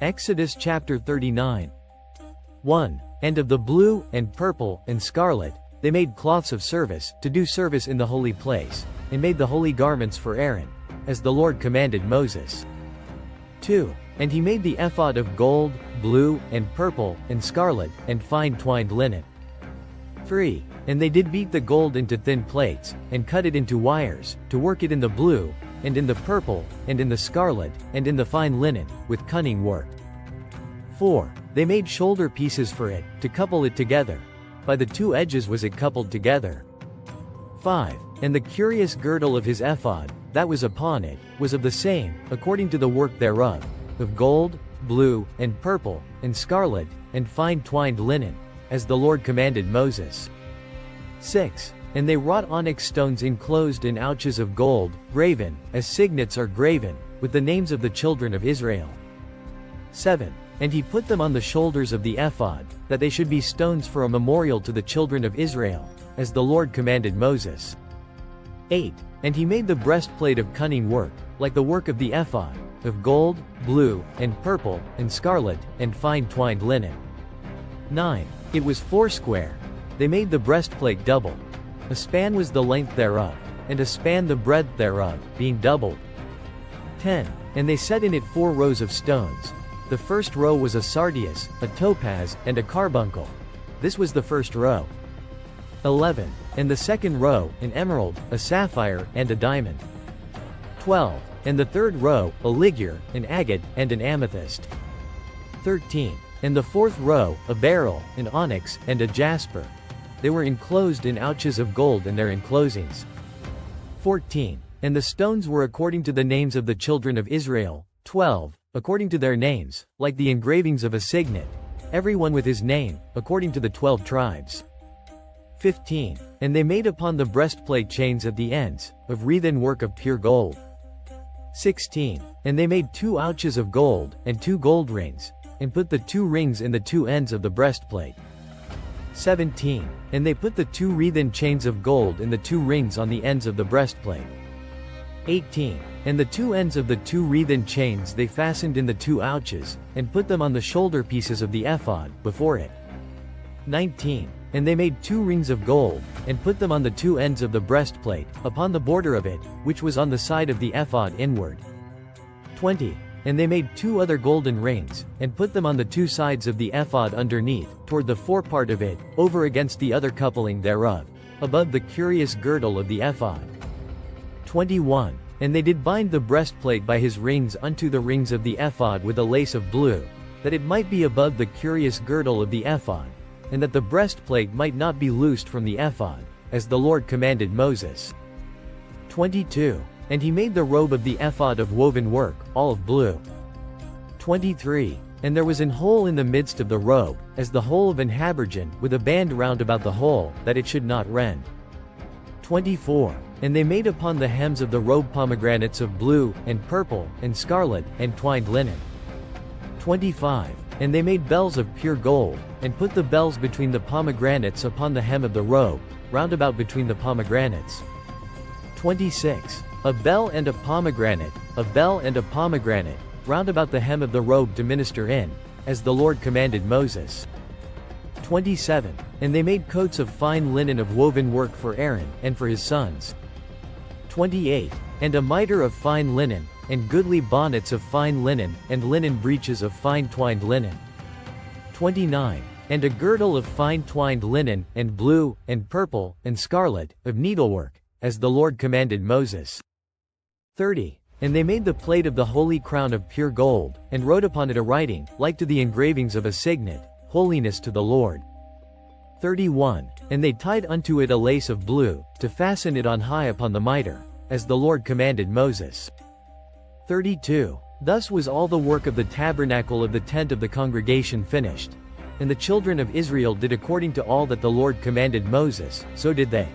Exodus chapter 39. 1. And of the blue, and purple, and scarlet, they made cloths of service, to do service in the holy place, and made the holy garments for Aaron, as the Lord commanded Moses. 2. And he made the ephod of gold, blue, and purple, and scarlet, and fine twined linen. 3. And they did beat the gold into thin plates, and cut it into wires, to work it in the blue, and in the purple, and in the scarlet, and in the fine linen, with cunning work. 4. They made shoulder pieces for it, to couple it together. By the two edges was it coupled together. 5. And the curious girdle of his ephod, that was upon it, was of the same, according to the work thereof, of gold, blue, and purple, and scarlet, and fine twined linen, as the Lord commanded Moses. 6. And they wrought onyx stones enclosed in ouches of gold, graven, as signets are graven, with the names of the children of Israel. 7. And he put them on the shoulders of the ephod, that they should be stones for a memorial to the children of Israel, as the Lord commanded Moses. 8. And he made the breastplate of cunning work, like the work of the ephod, of gold, blue, and purple, and scarlet, and fine twined linen. 9. It was foursquare. They made the breastplate double. A span was the length thereof, and a span the breadth thereof, being doubled. 10. And they set in it 4 rows of stones. The first row was a sardius, a topaz, and a carbuncle. This was the first row. 11. And the second row, an emerald, a sapphire, and a diamond. 12. And the third row, a ligure, an agate, and an amethyst. 13. And the fourth row, a beryl, an onyx, and a jasper. They were enclosed in ouches of gold in their enclosings. 14. And the stones were according to the names of the children of Israel, 12, according to their names, like the engravings of a signet, every one with his name, according to the 12 tribes. 15. And they made upon the breastplate chains at the ends, of wreathen work of pure gold. 16. And they made 2 ouches of gold, and 2 gold rings, and put the 2 rings in the 2 ends of the breastplate. 17. And they put the 2 wreathen chains of gold in the 2 rings on the ends of the breastplate. 18. And the 2 ends of the 2 wreathen chains they fastened in the 2 ouches, and put them on the shoulder pieces of the ephod, before it. 19. And they made 2 rings of gold, and put them on the 2 ends of the breastplate, upon the border of it, which was on the side of the ephod inward. 20. And they made 2 other golden rings, and put them on the 2 sides of the ephod underneath, toward the forepart of it, over against the other coupling thereof, above the curious girdle of the ephod. 21. And they did bind the breastplate by his rings unto the rings of the ephod with a lace of blue, that it might be above the curious girdle of the ephod, and that the breastplate might not be loosed from the ephod, as the Lord commanded Moses. 22. And he made the robe of the ephod of woven work, all of blue. 23. And there was an hole in the midst of the robe, as the hole of an habergeon, with a band round about the hole, that it should not rend. 24. And they made upon the hems of the robe pomegranates of blue, and purple, and scarlet, and twined linen. 25. And they made bells of pure gold, and put the bells between the pomegranates upon the hem of the robe, round about between the pomegranates. 26. A bell and a pomegranate, round about the hem of the robe to minister in, as the Lord commanded Moses. 27. And they made coats of fine linen of woven work for Aaron, and for his sons. 28. And a mitre of fine linen, and goodly bonnets of fine linen, and linen breeches of fine twined linen. 29. And a girdle of fine twined linen, and blue, and purple, and scarlet, of needlework, as the Lord commanded Moses. 30. And they made the plate of the holy crown of pure gold, and wrote upon it a writing, like to the engravings of a signet, Holiness to the Lord. 31. And they tied unto it a lace of blue, to fasten it on high upon the mitre, as the Lord commanded Moses. 32. Thus was all the work of the tabernacle of the tent of the congregation finished. And the children of Israel did according to all that the Lord commanded Moses, so did they.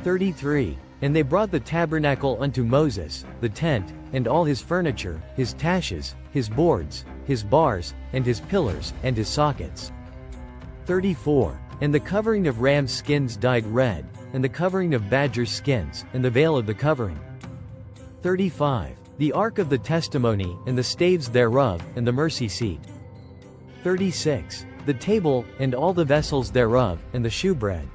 33. And they brought the tabernacle unto Moses, the tent, and all his furniture, his taches, his boards, his bars, and his pillars, and his sockets. 34. And the covering of ram's skins dyed red, and the covering of badger's skins, and the veil of the covering. 35. the ark of the testimony, and the staves thereof, and the mercy seat. 36. The table, and all the vessels thereof, and the shewbread.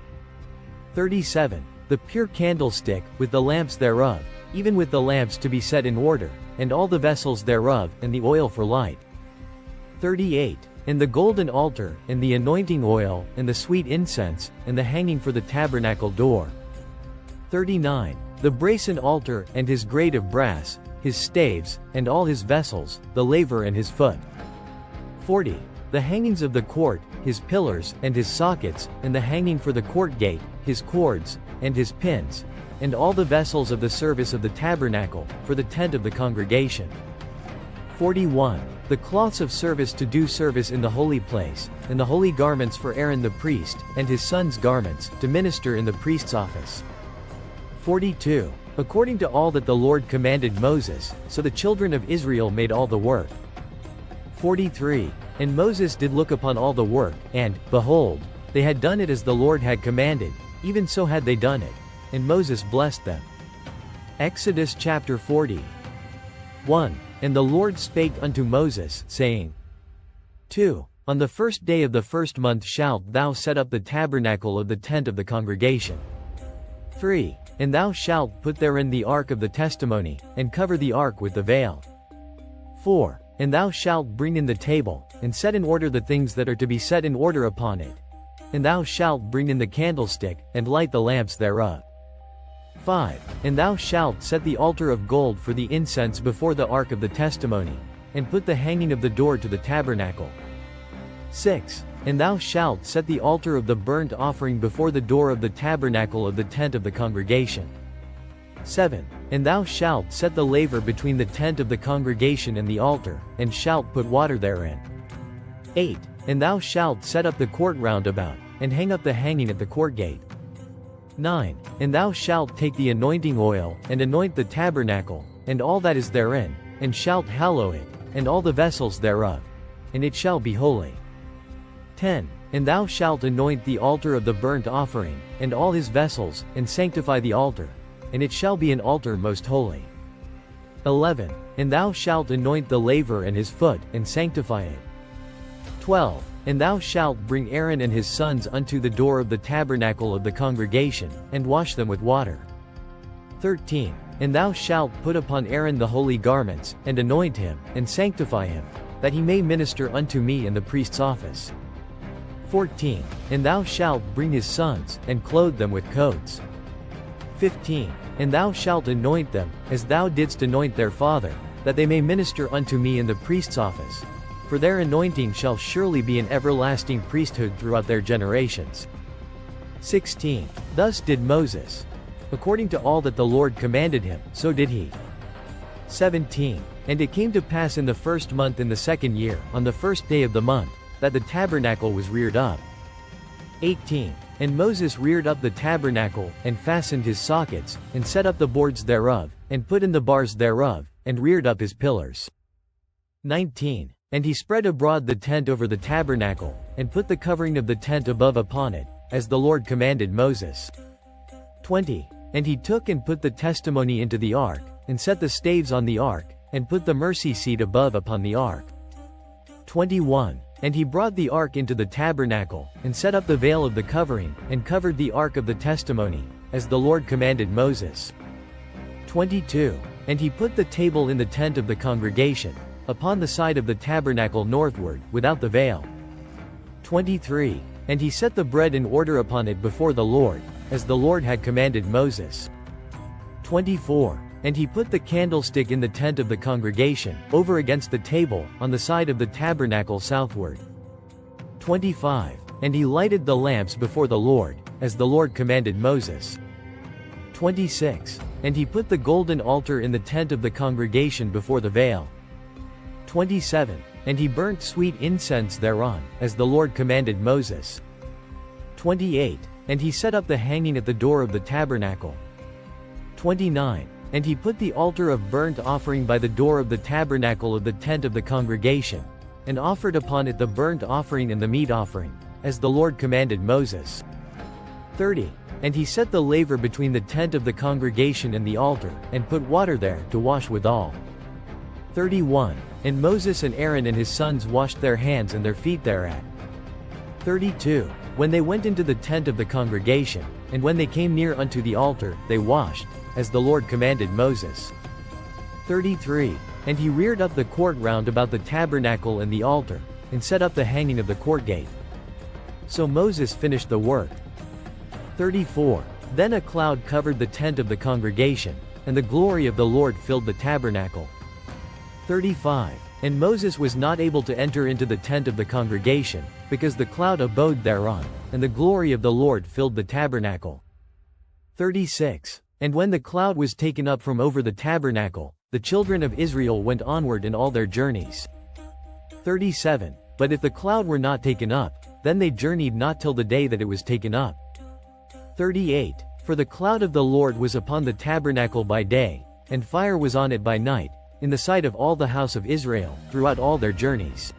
37. The pure candlestick, with the lamps thereof, even with the lamps to be set in order, and all the vessels thereof, and the oil for light. 38. And the golden altar, and the anointing oil, and the sweet incense, and the hanging for the tabernacle door. 39. The brazen altar, and his grate of brass, his staves, and all his vessels, the laver and his foot. 40. The hangings of the court, his pillars, and his sockets, and the hanging for the court gate, his cords, and his pins, and all the vessels of the service of the tabernacle, for the tent of the congregation. 41. The cloths of service to do service in the holy place, and the holy garments for Aaron the priest, and his sons' garments, to minister in the priest's office. 42. According to all that the Lord commanded Moses, so the children of Israel made all the work. 43. And Moses did look upon all the work, and, behold, they had done it as the Lord had commanded, even so had they done it. And Moses blessed them. Exodus chapter 40. 1. And the Lord spake unto Moses, saying, 2. On the first day of the first month shalt thou set up the tabernacle of the tent of the congregation. 3. And thou shalt put therein the ark of the testimony, and cover the ark with the veil. 4. And thou shalt bring in the table, and set in order the things that are to be set in order upon it. And thou shalt bring in the candlestick, and light the lamps thereof. 5. And thou shalt set the altar of gold for the incense before the ark of the testimony, and put the hanging of the door to the tabernacle. 6. And thou shalt set the altar of the burnt offering before the door of the tabernacle of the tent of the congregation. 7. And thou shalt set the laver between the tent of the congregation and the altar, and shalt put water therein. 8. And thou shalt set up the court round about, and hang up the hanging at the court gate. 9. And thou shalt take the anointing oil, and anoint the tabernacle, and all that is therein, and shalt hallow it, and all the vessels thereof, and it shall be holy. 10. And thou shalt anoint the altar of the burnt offering, and all his vessels, and sanctify the altar, and it shall be an altar most holy. 11. And thou shalt anoint the laver and his foot, and sanctify it. 12. And thou shalt bring Aaron and his sons unto the door of the tabernacle of the congregation, and wash them with water. 13. And thou shalt put upon Aaron the holy garments, and anoint him, and sanctify him, that he may minister unto me in the priest's office. 14. And thou shalt bring his sons, and clothe them with coats. 15. And thou shalt anoint them, as thou didst anoint their father, that they may minister unto me in the priest's office. For their anointing shall surely be an everlasting priesthood throughout their generations. 16. Thus did Moses. According to all that the Lord commanded him, so did he. 17. And it came to pass in the first month in the second year, on the first day of the month, that the tabernacle was reared up. 18. And Moses reared up the tabernacle, and fastened his sockets, and set up the boards thereof, and put in the bars thereof, and reared up his pillars. 19. And he spread abroad the tent over the tabernacle, and put the covering of the tent above upon it, as the Lord commanded Moses. 20. And he took and put the testimony into the ark, and set the staves on the ark, and put the mercy seat above upon the ark. 21. And he brought the ark into the tabernacle, and set up the veil of the covering, and covered the ark of the testimony, as the Lord commanded Moses. 22. And he put the table in the tent of the congregation, upon the side of the tabernacle northward, without the veil. 23. And he set the bread in order upon it before the Lord, as the Lord had commanded Moses. 24. And he put the candlestick in the tent of the congregation, over against the table, on the side of the tabernacle southward. 25. And he lighted the lamps before the Lord, as the Lord commanded Moses. 26. And he put the golden altar in the tent of the congregation before the veil. 27. And he burnt sweet incense thereon, as the Lord commanded Moses. 28. And he set up the hanging at the door of the tabernacle. 29. And he put the altar of burnt offering by the door of the tabernacle of the tent of the congregation, and offered upon it the burnt offering and the meat offering, as the Lord commanded Moses. 30. And he set the laver between the tent of the congregation and the altar, and put water there to wash withal. 31. And Moses and Aaron and his sons washed their hands and their feet thereat. 32. When they went into the tent of the congregation, and when they came near unto the altar, they washed, as the Lord commanded Moses. 33. And he reared up the court round about the tabernacle and the altar, and set up the hanging of the court gate. So Moses finished the work. 34. Then a cloud covered the tent of the congregation, and the glory of the Lord filled the tabernacle. 35. And Moses was not able to enter into the tent of the congregation, because the cloud abode thereon, and the glory of the Lord filled the tabernacle. 36. And when the cloud was taken up from over the tabernacle, the children of Israel went onward in all their journeys. 37. But if the cloud were not taken up, then they journeyed not till the day that it was taken up. 38. For the cloud of the Lord was upon the tabernacle by day, and fire was on it by night, in the sight of all the house of Israel, throughout all their journeys.